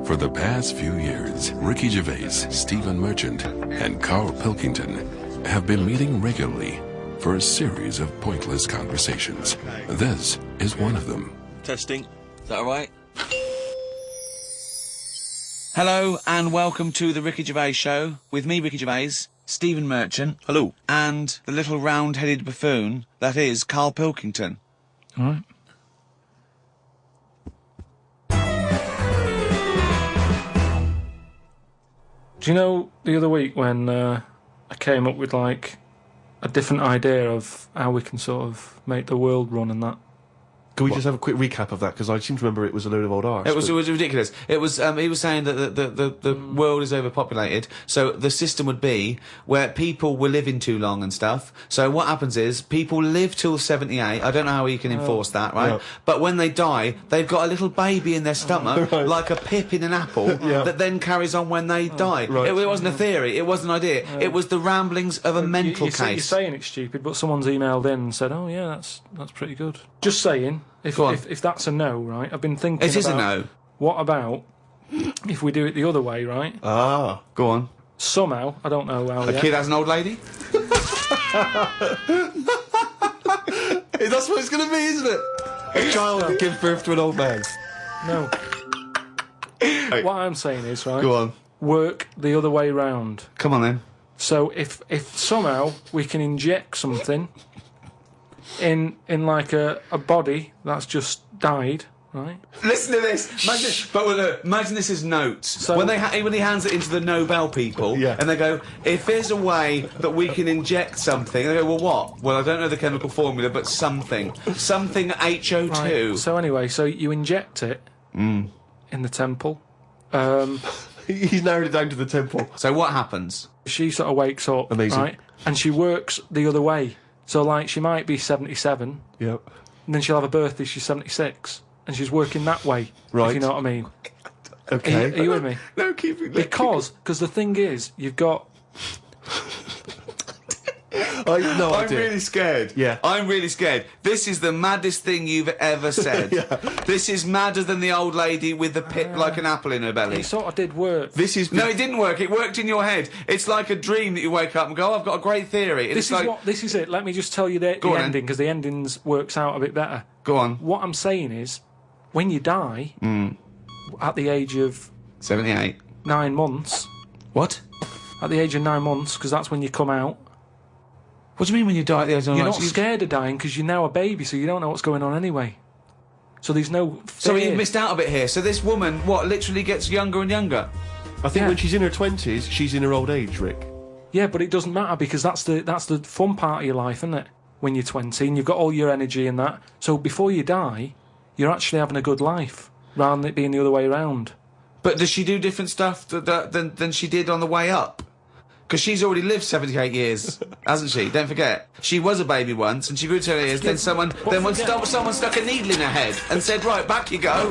For the past few years, Ricky Gervais, Stephen Merchant, and Karl Pilkington have been meeting regularly for a series of pointless conversations. This is one of them. Testing. Is that all right? Hello and welcome to the Ricky Gervais Show with me, Ricky Gervais, Stephen Merchant. Hello. And the little round-headed buffoon that is Karl Pilkington. All right. Do you know the other week when I came up with like a different idea of how we can sort of make the world run and that? Can we just have a quick recap of that? Because I seem to remember it was a load of old arse. It was ridiculous. It was he was saying that the world is overpopulated, so the system would be where people were living too long and stuff. So what happens is people live till 78. I don't know how you can enforce that, right? Yeah. But when they die, they've got a little baby in their stomach, Right. like a pip in an apple, that then carries on when they die. Right. It wasn't a theory. It wasn't an idea. It was the ramblings of a mental You're case. saying it's stupid, but someone's emailed in and said, "Oh yeah, that's pretty good." Just saying. If that's a no, right? I've been thinking. It is a no. What about if we do it the other way, right? Ah. Go on. Somehow, I don't know how. A kid has an old lady? That's what it's going to be, isn't it? A child that gives birth to an old man. No. What I'm saying is, right? Go on. Work the other way round. Come on then. So if somehow we can inject something in like a body that's just died, right? Listen to this. Imagine this is notes. So- when he hands it into the Nobel people, Yeah. and they go, if there's a way that we can inject something, they go, well, what? Well, I don't know the chemical formula, but something HO2. Right. So anyway, so you inject it in the temple. He's narrowed it down to the temple. So what happens? She sort of wakes up, Amazing. right? And she works the other way. So, like, she might be 77, Yep. and then she'll have a birthday, she's 76, and she's working that way, Right. if you know what I mean. Okay. Are you with me? No, keep it. Because the thing is, you've got... I'm really scared. Yeah. I'm really scared. This is the maddest thing you've ever said. This is madder than the old lady with the pip like an apple in her belly. It sort of did work. This is... No, it didn't work. It worked in your head. It's like a dream that you wake up and go, oh, I've got a great theory. And This is it. Let me just tell you the Go on, then. ending, because the endings works out a bit better. Go on. What I'm saying is, when you die, at the age of 78. 9 months, What? at the age of 9 months, because that's when you come out, What do you mean when you die at the age of you're 9 not scared of dying because you're now a baby, so you don't know what's going on anyway. So there's no fear. So you've missed out a bit here. So this woman, what, literally gets younger and younger? I think Yeah. when she's in her 20s, she's in her old age, Rick. Yeah, but it doesn't matter because that's the fun part of your life, isn't it? When you're 20 and you've got all your energy and that. So before you die, you're actually having a good life rather than it being the other way around. But does she do different stuff than she did on the way up? Because she's already lived 78 years, hasn't she? Don't forget. She was a baby once, and she grew to 78 years, then someone stuck a needle in her head and said, right, back you go.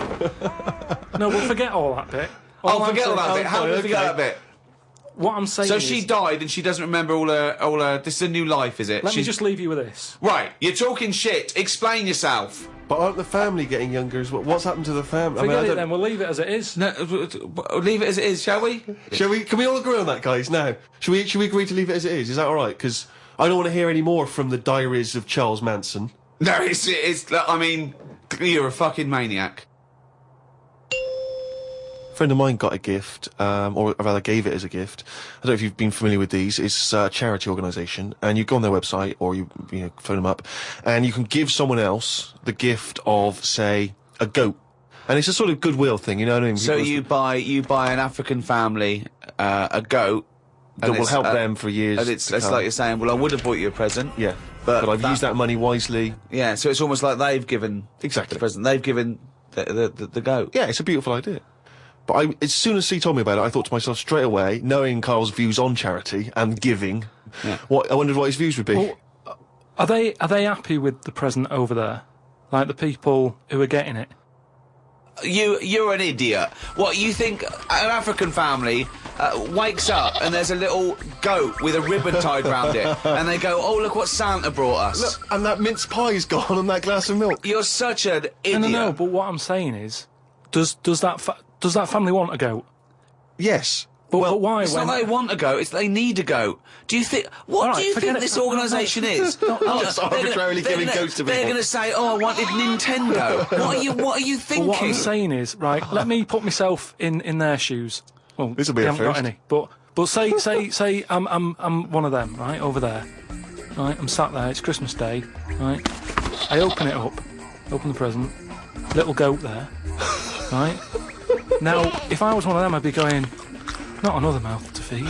No, we'll forget all that bit. Forget all that bit. How do we forget that bit? What I'm saying So is... she died and she doesn't remember all her... This is a new life, is it? Let me just leave you with this. Right, you're talking shit. Explain yourself. But aren't the family getting younger as well? What's happened to the family? Forget it then, we'll leave it as it is. No, leave it as it is, shall we? Can we all agree on that, guys, now? Should we agree to leave it as it is? Is that alright? Because I don't want to hear any more from the diaries of Charles Manson. No, it's. I mean, you're a fucking maniac. A friend of mine got a gift, or rather gave it as a gift. I don't know if you've been familiar with these. It's a charity organisation, and you go on their website or you phone them up, and you can give someone else the gift of, say, a goat. And it's a sort of goodwill thing, you know what I mean? So you buy an African family a goat that will help them for years. And it's like you're saying, well, I would have bought you a present. Yeah, but I've used that money wisely. Yeah, so it's almost like they've given Exactly. the present. They've given the goat. Yeah, it's a beautiful idea. But as soon as he told me about it, I thought to myself straight away, knowing Karl's views on charity and giving, I wondered what his views would be. Well, are they happy with the present over there? Like the people who are getting it? You're an idiot. What, you think an African family wakes up and there's a little goat with a ribbon tied round it, and they go, oh, look what Santa brought us. Look, and that mince pie's gone and that glass of milk. You're such an idiot. No, but what I'm saying is, does Does that family want a goat? Yes. But why? It's not they want a goat, it's they need a goat. Do you think... What do you think this organisation is? Just arbitrarily giving goats to people. They're going to say, oh, I wanted Nintendo. What are you thinking? Well, what I'm saying is, right, let me put myself in their shoes. Well, This'll be they a haven't first. got any. But say I'm one of them, right, over there. Right, I'm sat there, it's Christmas Day, right? I open it up, open the present, little goat there, right? Now, if I was one of them, I'd be going, not another mouth to feed.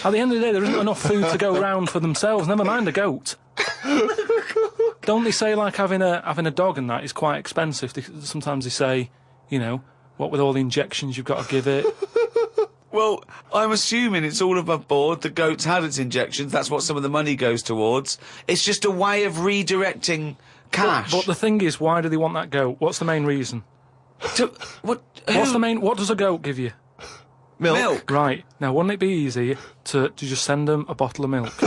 At the end of the day, there isn't enough food to go round for themselves, never mind a goat. Don't they say, like, having a dog and that is quite expensive? Sometimes they say, you know, what with all the injections you've got to give it. Well, I'm assuming it's all above board. The goat's had its injections. That's what some of the money goes towards. It's just a way of redirecting cash. But the thing is, why do they want that goat? What's the main reason? What does a goat give you? Milk. Right. Now, wouldn't it be easy to just send them a bottle of milk?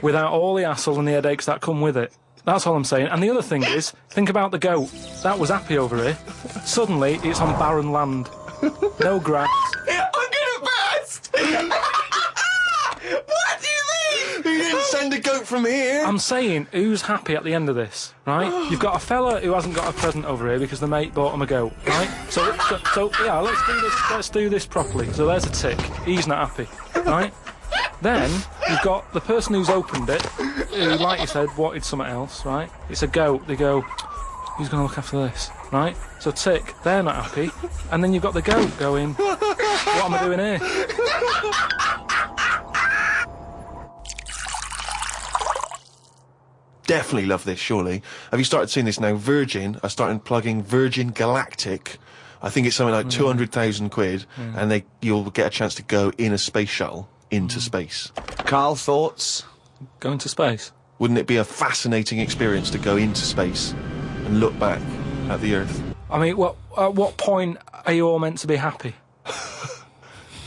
Without all the hassle and the headaches that come with it. That's all I'm saying. And the other thing is, think about the goat. That was happy over here. Suddenly, it's on barren land. No grass. I'm gonna burst! What do you mean? You didn't send a goat from here. I'm saying, who's happy at the end of this, right? You've got a fella who hasn't got a present over here because the mate bought him a goat, right? So yeah, let's do this properly. So there's a tick. He's not happy, right? Then you've got the person who's opened it, who, like you said, wanted something else, right? It's a goat. They go, who's going to look after this, right? So tick, they're not happy, and then you've got the goat going, what am I doing here? Definitely love this, surely. Have you started seeing this now? Virgin are starting plugging Virgin Galactic. I think it's something like 200,000 quid, and you'll get a chance to go in a space shuttle into space. Karl, thoughts? Going to space? Wouldn't it be a fascinating experience to go into space and look back at the Earth? I mean, at what point are you all meant to be happy? Do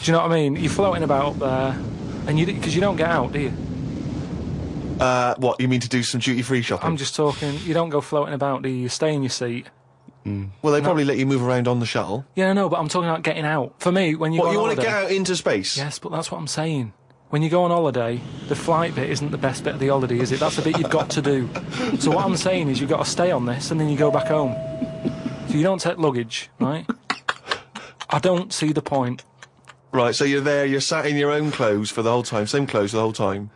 you know what I mean? You're floating about up there, and because you don't get out, do you? What, you mean to do some duty-free shopping? I'm just talking, you don't go floating about, do you? You stay in your seat. Well, they probably let you move around on the shuttle. Yeah, no, but I'm talking about getting out. For me, when you go on What, you want to holiday... get out into space? Yes, but that's what I'm saying. When you go on holiday, the flight bit isn't the best bit of the holiday, is it? That's the bit you've got to do. So what I'm saying is you've got to stay on this, and then you go back home. So you don't take luggage, right? I don't see the point. Right, so you're there, you're sat in your own clothes for the whole time, same clothes the whole time.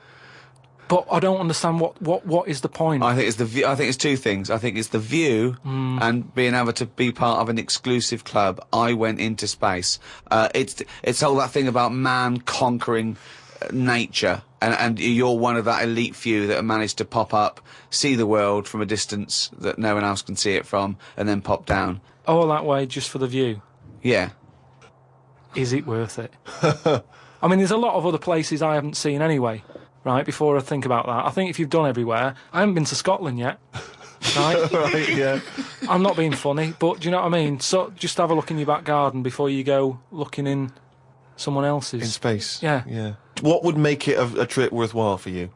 But I don't understand what is the point. I think it's the view. I think it's two things. I think it's the view and being able to be part of an exclusive club. I went into space. It's all that thing about man conquering nature, and you're one of that elite few that have managed to pop up, see the world from a distance that no one else can see it from, and then pop down. All that way just for the view. Yeah. Is it worth it? I mean, there's a lot of other places I haven't seen anyway. Right, before I think about that, I think if you've done everywhere, I haven't been to Scotland yet. Right? Right, yeah. I'm not being funny, but do you know what I mean? So just have a look in your back garden before you go looking in someone else's. In space. Yeah. Yeah. What would make it a trip worthwhile for you?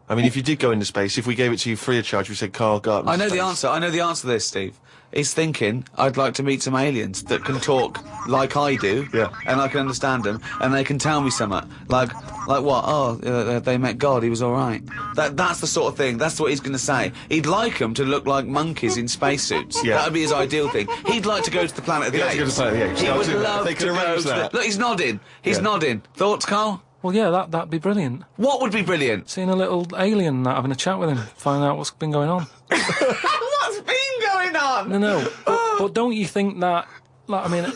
I mean, if you did go into space, if we gave it to you free of charge, we said, Karl, go up into I know space. the answer. I know the answer to this, Steve. He's thinking, I'd like to meet some aliens that can talk like I do, Yeah. and I can understand them, and they can tell me something. Like what? Oh, they met God, he was all right. That's the sort of thing. That's what he's going to say. He'd like them to look like monkeys in spacesuits. Yeah. That would be his ideal thing. He'd like to go to the planet of the He'd like to go apes. to the planet of the apes. He Yeah, would absolutely. love They to could go arrange to that. Look, he's nodding. He's Yeah. nodding. Thoughts, Karl? Well, yeah, that'd be brilliant. What would be brilliant? Seeing a little alien and that, having a chat with him, find out what's been going on. What's been going on? No, but don't you think that, like, I mean,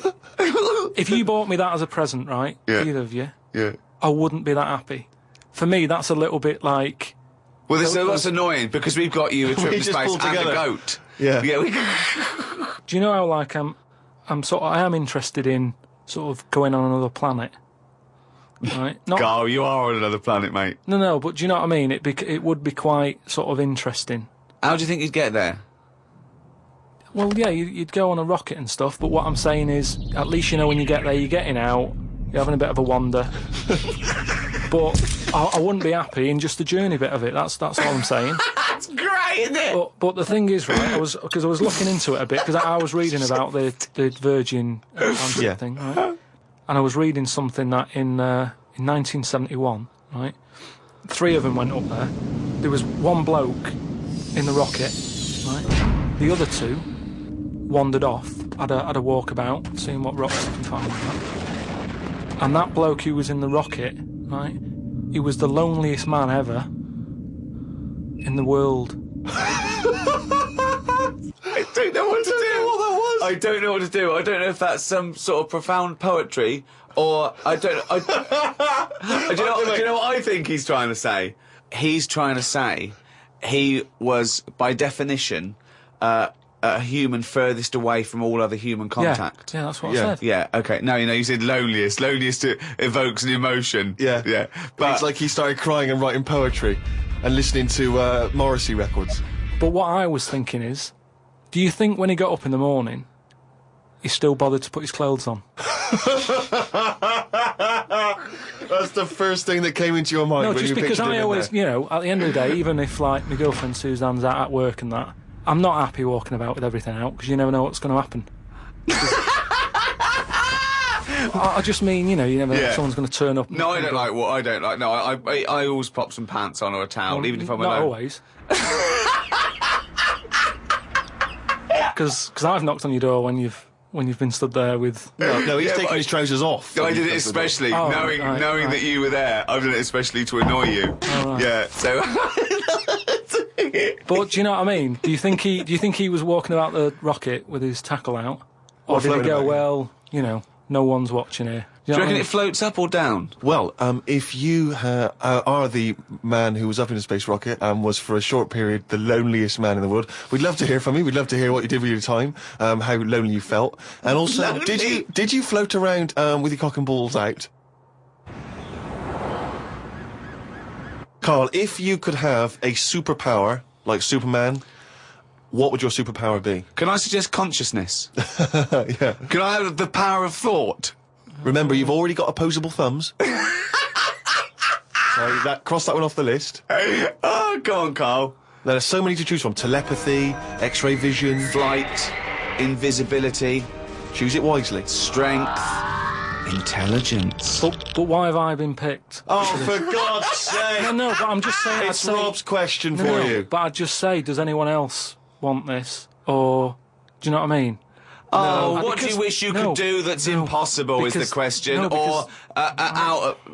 if you bought me that as a present, right, Yeah. either of you, Yeah. I wouldn't be that happy. For me, that's a little bit like... Well, that's annoying because we've got you a trip We to just space pulled and a together. goat. Yeah. Yeah. Do you know how, like, I am interested in sort of going on another planet, right? Not, Karl, you are on another planet, mate. no, but do you know what I mean? It would be quite sort of interesting. How do you think you'd get there? Well, yeah, you'd go on a rocket and stuff, but what I'm saying is, at least you know when you get there, you're getting out, you're having a bit of a wander. But I wouldn't be happy in just the journey bit of it. That's all I'm saying. That's great. isn't it? But the thing is, right, because I was looking into it a bit, because I was reading about the Virgin Atlantic thing, right? And I was reading something that in 1971, right, 3 of them went up there. There was 1 bloke in the rocket, right? The other 2 wandered off, had a walkabout, seeing what rocks they can find. Right? And that bloke who was in the rocket, right, he was the loneliest man ever in the world. I don't know what to do. What that was. I don't know what to do. I don't know if that's some sort of profound poetry or I don't. Do you know what I think he's trying to say? He's trying to say he was, by definition, a human furthest away from all other human contact. Yeah, that's what I said. Yeah, okay. No, you said loneliest. Loneliest evokes an emotion. Yeah. But it's like he started crying and writing poetry and listening to Morrissey records. But what I was thinking is, do you think when he got up in the morning, he still bothered to put his clothes on? That's the first thing that came into your mind. No, when just you because pictured him I in always, there. at the end of the day, even if, like, my girlfriend Suzanne's out at work and that, I'm not happy walking about with everything out, because you never know what's going to happen. I just mean, you never know if someone's going to turn up. No, I don't like what I don't like. No, I always pop some pants on or a towel, even if I'm alone. Not always. Because I've knocked on your door when you've been stood there with. No, he's taking his trousers off. I did it especially, knowing that you were there. I've done it especially to annoy you. Oh, right. Yeah, so. But do you know what I mean? Do you think he was walking about the rocket with his tackle out, or did he go, well, no one's watching here? Do you reckon it floats up or down? Well, if you are the man who was up in a space rocket and was for a short period the loneliest man in the world, we'd love to hear from you. We'd love to hear what you did with your time, how lonely you felt, and also did you float around with your cock and balls out? Karl, if you could have a superpower like Superman, what would your superpower be? Can I suggest consciousness? Yeah. Can I have the power of thought? Remember, you've already got opposable thumbs. So cross that one off the list. Oh, go on, Karl. Now, there's so many to choose from. Telepathy, X-ray vision. Flight, invisibility. Choose it wisely. Strength, intelligence. But why have I been picked? Oh, for God's sake! No, but I'm just saying. It's Rob's question for you. But I'd just say, does anyone else want this? Or, do you know what I mean? Oh, what do you wish you could do that's impossible is the question. What?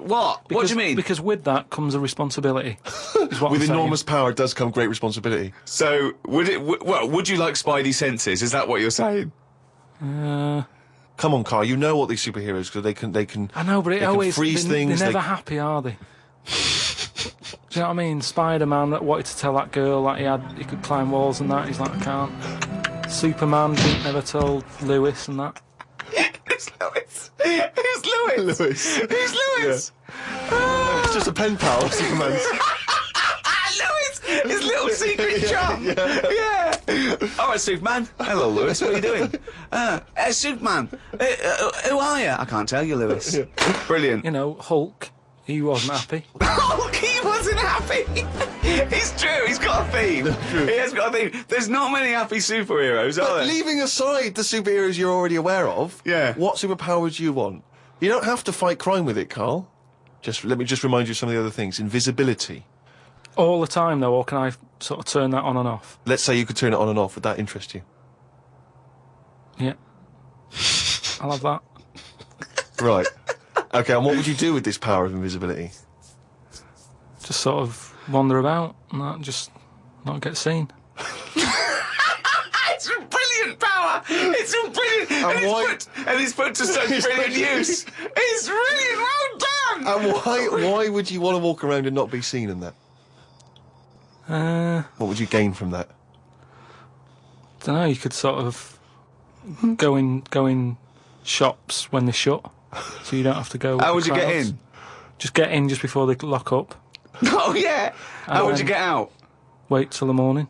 What do you mean? Because with that comes a responsibility. Is what With I'm saying. enormous power does come great responsibility. So, would you like Spidey senses? Is that what you're saying? Come on, Karl, you know what these superheroes, because they can. I know, but it always freeze things. They're never happy, are they? Do you know what I mean? Spider-Man that wanted to tell that girl that he could climb walls and that. He's like, I can't. Superman never told Lewis and that. Who's Lewis? Who's Lewis? Who's Lewis? Yeah. It's just a pen pal of Superman's. Lewis! His little secret chum! Yeah! Alright, Superman. Hello, Lewis. What are you doing? Superman. Who are you? I can't tell you, Lewis. Brilliant. Hulk. He wasn't happy. Hulk, he wasn't happy. It's true. He's got a theme. He has got a theme. There's not many happy superheroes, are there? Leaving aside the superheroes you're already aware of, what superpower would you want? You don't have to fight crime with it, Karl. Let me remind you of some of the other things. Invisibility. All the time, though, or can I sort of turn that on and off? Let's say you could turn it on and off. Would that interest you? Yeah. I'll have that. Right. Okay, and what would you do with this power of invisibility? Just sort of wander about and that, just not get seen. It's a brilliant power! It's a brilliant... And it's put to such brilliant use. It's brilliant, well done! And why would you want to walk around and not be seen in that? What would you gain from that? Don't know, you could sort of go in shops when they're shut, so you don't have to go. How would you get in? Just get in just before they lock up. Oh yeah. How would you get out? Wait till the morning.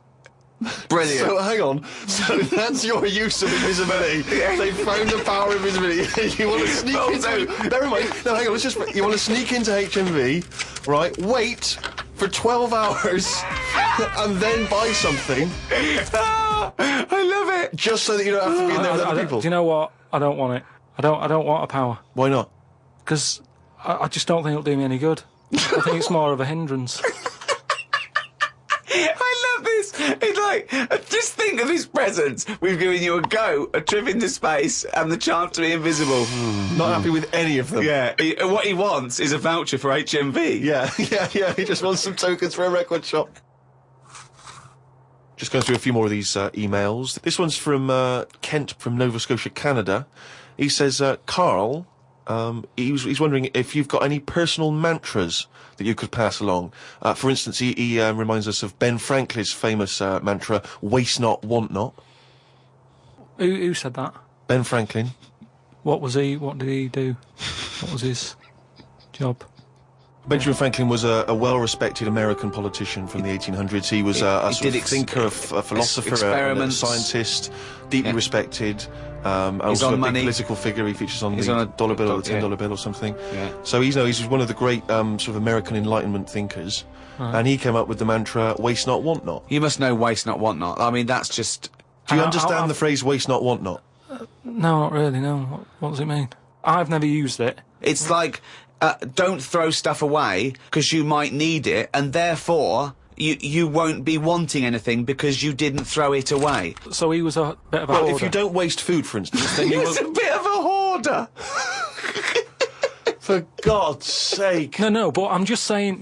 Brilliant. So hang on. So that's your use of invisibility. They found the power of invisibility. You want to sneak into. Never mind. No, hang on. You want to sneak into HMV, right? Wait for 12 hours and then buy something. I love it. Just so that you don't have to be in there with other people. Do you know what? I don't want it. I don't want a power. Why not? Because I just don't think it'll do me any good. I think it's more of a hindrance. I love this. It's like, just think of his presents. We've given you a go, a trip into space, and the chance to be invisible. Not happy with any of them. Yeah, what he wants is a voucher for HMV. Yeah. He just wants some tokens for a record shop. Just going through a few more of these emails. This one's from Kent from Nova Scotia, Canada. He says, Karl, he's wondering if you've got any personal mantras that you could pass along. For instance, he reminds us of Ben Franklin's famous mantra, waste not, want not. Who said that? Ben Franklin. What did he do? What was his job? Benjamin Franklin was a well-respected American politician from the 1800s. He was a sort of thinker, a philosopher, a scientist, deeply respected. Also a big political figure. He features on the dollar bill or the $10 bill or something. Yeah. So he's one of the great sort of American Enlightenment thinkers. And he came up with the mantra, waste not, want not. You must know waste not, want not. I mean, that's just... Do you understand the phrase waste not, want not? No, not really, no. What does it mean? I've never used it. It's like... don't throw stuff away because you might need it, and therefore you won't be wanting anything because you didn't throw it away. So he was a bit of a hoarder. If you don't waste food, for instance, then you He's a bit of a hoarder. For God's sake. No, but I'm just saying,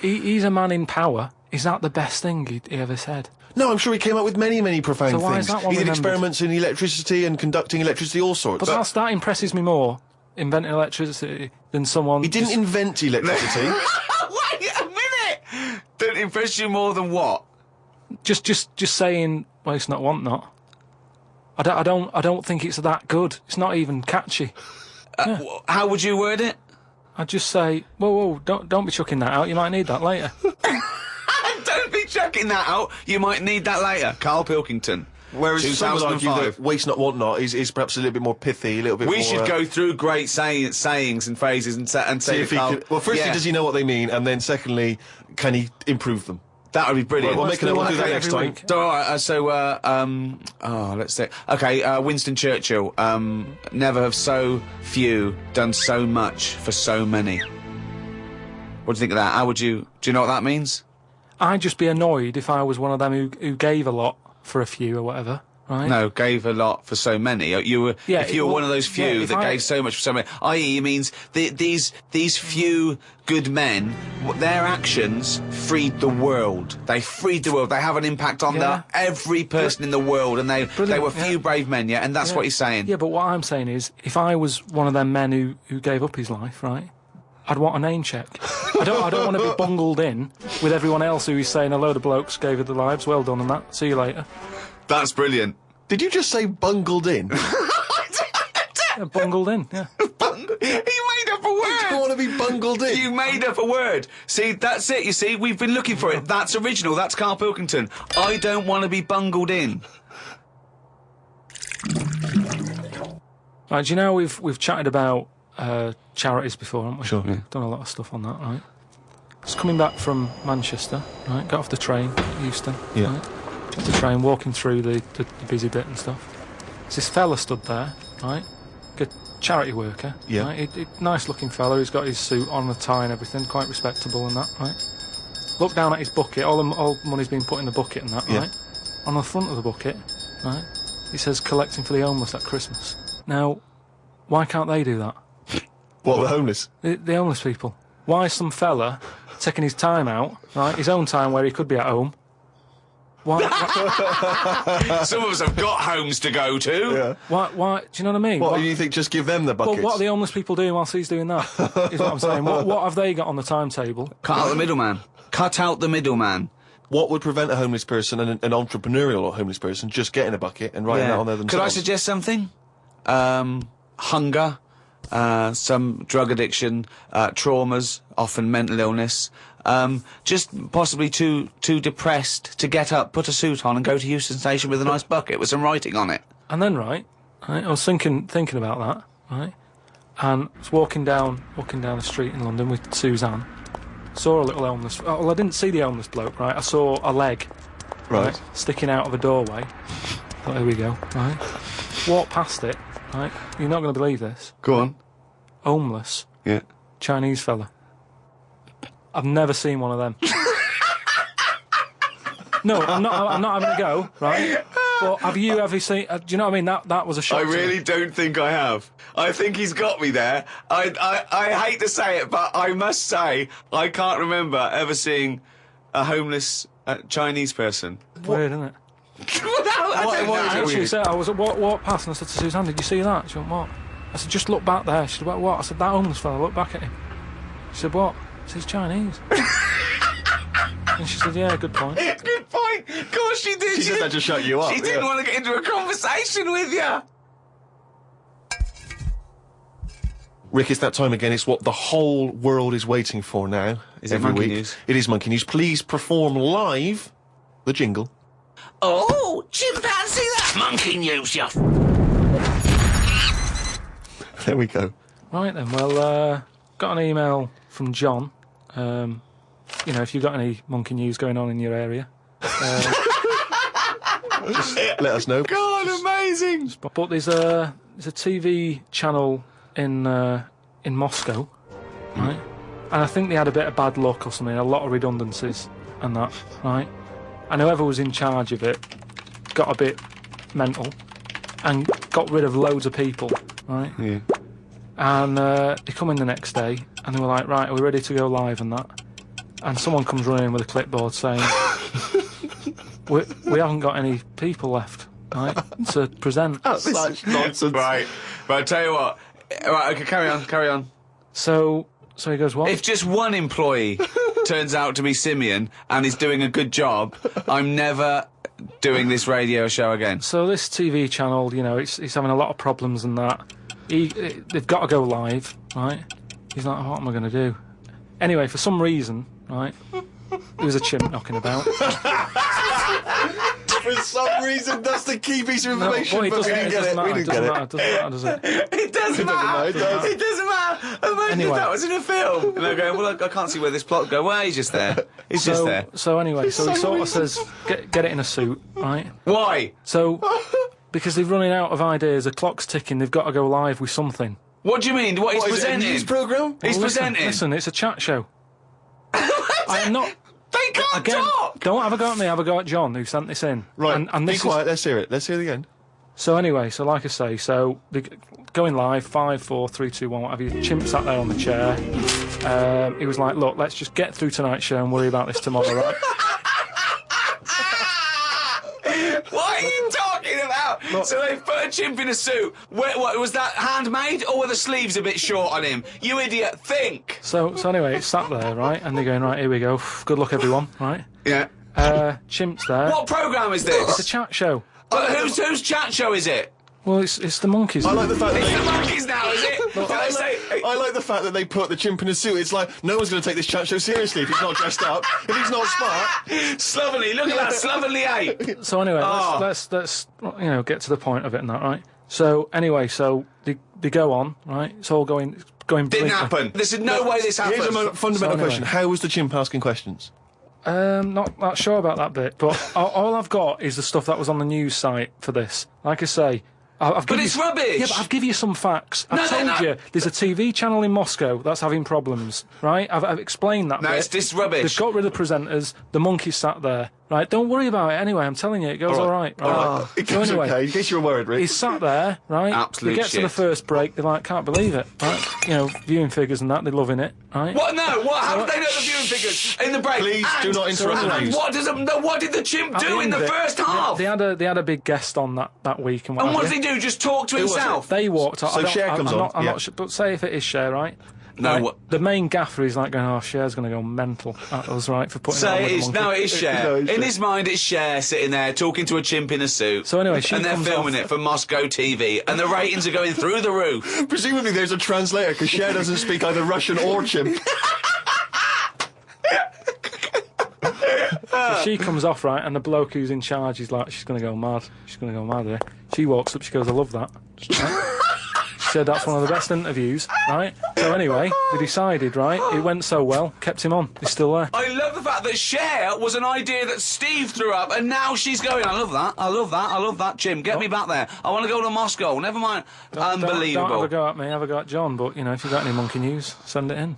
he's a man in power. Is that the best thing he ever said? No, I'm sure he came up with many, many profound so why things. Is that one he did remembered? Experiments in electricity and conducting electricity, all sorts. But that impresses me more, inventing electricity, than someone... He didn't invent electricity. Wait a minute! Don't impress you more than what? Just saying, waste not, want not. I don't think it's that good. It's not even catchy. How would you word it? I'd just say, whoa, don't be chucking that out. You might need that later. Don't be chucking that out. You might need that later. Karl Pilkington. Whereas some would argue that waste not, want not is perhaps a little bit more pithy, a little bit more... We should go through great sayings and phrases and say if he could, well, firstly, does he know what they mean? And then secondly, can he improve them? That would be brilliant. We'll do that next time. So, all right, let's see. Okay, Winston Churchill. Never have so few done so much for so many. What do you think of that? Do you know what that means? I'd just be annoyed if I was one of them who gave a lot for a few or whatever, right? No, gave a lot for so many. If you were one of those few that gave so much for so many, i.e., it means these few good men, their actions freed the world. They freed the world. They have an impact on every person in the world, and they were few brave men, and that's what he's saying. Yeah, but what I'm saying is, if I was one of them men who gave up his life, right, I'd want a name check. I don't want to be bungled in with everyone else who is saying a load of blokes gave it their lives, well done and that, see you later. That's brilliant. Did you just say bungled in? Yeah, bungled in, yeah. You made up a word! I don't want to be bungled in. You made up a word. See, that's it, you see, we've been looking for it. That's original, that's Karl Pilkington. I don't want to be bungled in. Right, do you know we've chatted about charities before, haven't we? Sure. Yeah. Done a lot of stuff on that, right? Just coming back from Manchester, right? Got off the train, Euston. Yeah. Right? Got off the train, walking through the busy bit and stuff. There's this fella stood there, right? Good charity worker. Yeah. Right? Nice looking fella. He's got his suit on, a tie and everything, quite respectable and that, right? Look down at his bucket. All the money's been put in the bucket and that, right? On the front of the bucket, right? It says collecting for the homeless at Christmas. Now, why can't they do that? What, the homeless? The homeless people. Why is some fella taking his time out, right? His own time where he could be at home. Why? Some of us have got homes to go to. Yeah. Why? Do you know what I mean? What do you think? Just give them the buckets? Well, what are the homeless people doing whilst he's doing that? Is what I'm saying. What have they got on the timetable? Cut out the middleman. Cut out the middleman. What would prevent a homeless person and an entrepreneurial or homeless person just getting a bucket and writing that on there themselves? Could I suggest something? Hunger, some drug addiction, traumas, often mental illness. Just possibly too depressed to get up, put a suit on, and go to Euston Station with a nice bucket with some writing on it. And then, right, I was thinking about that, right, and I was walking down the street in London with Suzanne, saw a little homeless. Oh, well, I didn't see the homeless bloke, right? I saw a leg, Right. sticking out of a doorway. Thought, here we go, right? Walked past it, right? You're not going to believe this. Go on. Homeless Yeah. Chinese fella. I've never seen one of them. No, I'm not having a go, right? But have you ever seen? Do you know what I mean? That was a shock. I to me. really don't think I have. I think he's got me there. I hate to say it, but I must say I can't remember ever seeing a homeless Chinese person. Weird, isn't it? I don't know. She said, I was walked past and I said to Suzanne, "Did you see that?" She went, "What?" I said, "Just look back there." She said, "What?" I said, "That homeless fella. Look back at him." She said, "What?" I said, "He's Chinese." And she said, "Yeah, good point." Good point. Of course she did. She said that to shut you up. She didn't want to get into a conversation with you. Rick, it's that time again. It's what the whole world is waiting for now. Is it every Monkey week. News? It is Monkey News. Please perform live the jingle. Oh, chimpanzee, that monkey news, you. There we go. Right then, well, got an email from John. You know, if you've got any monkey news going on in your area. Let us know. God, amazing. But there's a TV channel in Moscow, right? And I think they had a bit of bad luck or something, a lot of redundancies and that, right? And whoever was in charge of it got a bit mental and got rid of loads of people, right? Yeah. And they come in the next day and they were like, "Right, are we ready to go live?" and that. And someone comes running in with a clipboard saying, we haven't got any people left, right, to present. Such nonsense. Right. But I'll tell you what. Right, okay, carry on. So he goes, "What?" If just one employee turns out to be Simeon and is doing a good job, I'm never doing this radio show again. So this TV channel, you know, it's having a lot of problems and that. They've got to go live, right? He's like, "What am I going to do?" Anyway, for some reason, right, there was a chimp knocking about. For some reason, that's the key piece of No, information, well, but we didn't get it. We didn't get it. Doesn't matter, does it? It doesn't matter. It does. It doesn't matter. Imagine Anyway. if that was in a film. And they're going, well, I can't see where this plot go. Well, he's just there. He's just there. So anyway, so he sort of says, get it in a suit, right? Why? So, because they're running out of ideas, the clock's ticking, they've got to go live with something. What do you mean? What he's What, is it a presenting? news programme? He's presenting. Listen, it's a chat show. I'm not... They can't Again, talk. don't have a go at me, have a go at John, who sent this in. Right, And be this quiet. Let's hear it. Let's hear it again. So anyway, so like I say, so going live, 5, 4, 3, 2, 1, what have you. Chimp sat there on the chair. He was like, "Look, let's just get through tonight's show and worry about this tomorrow, right?" What are you talking about? Look. So they put a chimp in a suit. What was that handmade, or were the sleeves a bit short on him? You idiot! Think. So anyway, it's sat there, right? And they're going, "Right, here we go. Good luck, everyone," right? Yeah. Chimp's there. What programme is It's a this? chat show. But whose chat show is it? Well, it's the monkeys. I like the fact that It's the they... monkeys now, is it? Did I say? I like the fact that they put the chimp in a suit. It's like, no one's going to take this chat show seriously if he's not dressed up, if he's not smart. Slovenly, look at that slovenly ape. So anyway, Oh. let's get to the point of it and that, right? So anyway, so they go on, right? It's all going Didn't brilliantly. happen. There's no way this happened. Here's a fundamental So anyway. question. How was the chimp asking questions? Not sure about that bit, but all I've got is the stuff that was on the news site for this. Like I say, I've But given it's you, rubbish. Yeah, but I've given you some facts. No, I've no, told no. you there's a TV channel in Moscow that's having problems, right? I've explained that. No, bit. it's this rubbish. They've got rid of the presenters. The monkeys sat there, right? Don't worry about it. Anyway, I'm telling you, it goes all right. It So goes anyway, okay. In case you were worried, Rick. he's sat there, right? Absolute They get to the shit. first break, they're like, "Can't believe it," right? You know, viewing figures and that, they're loving it, right? What? No. What? How did they know the viewing figures in the break? Please do not interrupt the And news. what did the chimp At do in end the of it, first half? They had a big guest on that week, and what And what have did you. he do? Just talk to was it? himself? They walked out. So Cher comes on, I'm yeah. not sure, but say if it is Cher, right? No, Right, what- the main gaffer is like going, "Oh, Cher's going to go mental at us, right, for putting it on Say with it the is. monkey." No, it is Cher. No, it's In Cher. his mind, it's Cher sitting there talking to a chimp in a suit. So anyway, she and they're comes filming off- it for Moscow TV, and the ratings are going through the roof. Presumably there's a translator, because Cher doesn't speak either Russian or chimp. So she comes off, right, and the bloke who's in charge is like, "She's going to go mad. She's going to go mad here." She walks up, she goes, "I love that." Right? said that's one of the best interviews, right? So anyway, they decided, right, it went so well, kept him on. He's still there. I love the fact that Cher was an idea that Steve threw up, and now she's going. I love that. I love that. I love that. Jim, get me back there. I want to go to Moscow. Never mind. Unbelievable. Don't have a go at me, have a go at John, but, you know, if you've got any monkey news, send it in.